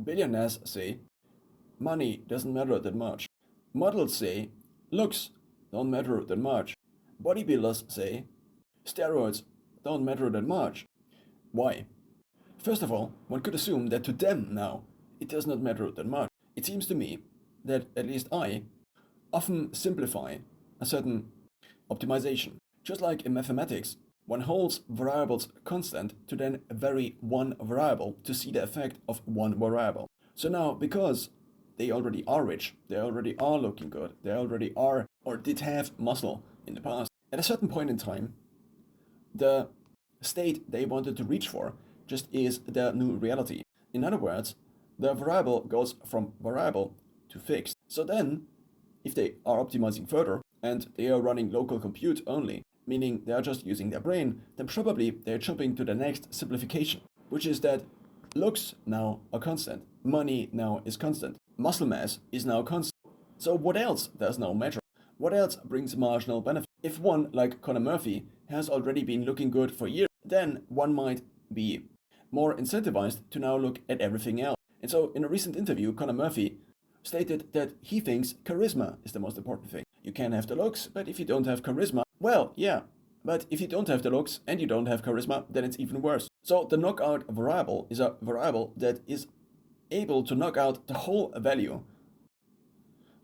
Billionaires say money doesn't matter that much. Models say looks don't matter that much. Bodybuilders say steroids don't matter that much. Why? First of all, one could assume that to them now it does not matter that much. It seems to me that at least I often simplify a certain optimization. Just like in mathematics, one holds variables constant to then vary one variable to see the effect of one variable. So now, because they already are rich, they already are looking good, they already are or did have muscle in the past, at a certain point in time, the state they wanted to reach for just is the new reality. In other words, the variable goes from variable to fixed. So then, if they are optimizing further and they are running local compute only, meaning they are just using their brain, then probably they're jumping to the next simplification, which is that looks now are constant, money now is constant, muscle mass is now constant. So what else does now matter? What else brings marginal benefit? If one, like Conor Murphy, has already been looking good for years, then one might be more incentivized to now look at everything else. And so in a recent interview, Conor Murphy stated that he thinks charisma is the most important thing. You can have the looks, but if you don't have charisma, well, yeah. But if you don't have the looks and you don't have charisma, then it's even worse. So the knockout variable is a variable that is able to knock out the whole value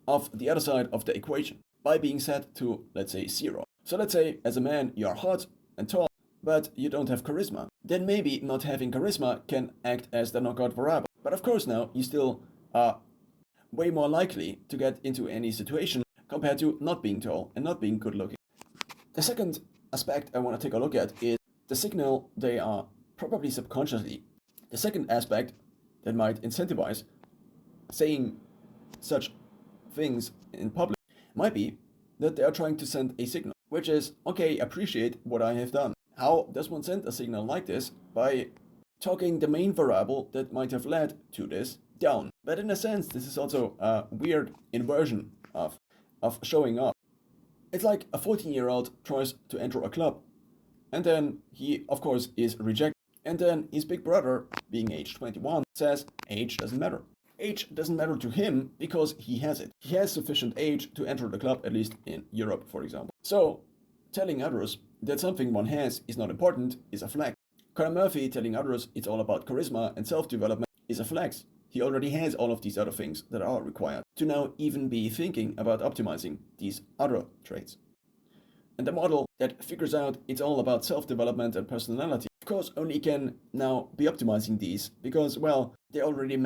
of the other side of the equation by being set to, let's say, 0. So let's say as a man you are hot and tall, but you don't have charisma. Then maybe not having charisma can act as the knockout variable. But of course now you still are way more likely to get into any situation compared to not being tall and not being good looking. The second aspect I want to take a look at is the signal they are probably subconsciously. The second aspect that might incentivize saying such things in public might be that they are trying to send a signal, which is, okay, appreciate what I have done. How does one send a signal like this? By talking the main variable that might have led to this down. But in a sense, this is also a weird inversion of showing off. It's like a 14-year-old tries to enter a club, and then he, of course, is rejected. And then his big brother, being age 21, says age doesn't matter. Age doesn't matter to him because he has it. He has sufficient age to enter the club, at least in Europe, for example. So, telling others that something one has is not important is a flex. Conor Murphy telling others it's all about charisma and self-development is a flex. He already has all of these other things that are required to now even be thinking about optimizing these other traits. And the model that figures out it's all about self-development and personality, of course, only can now be optimizing these because, well, they already make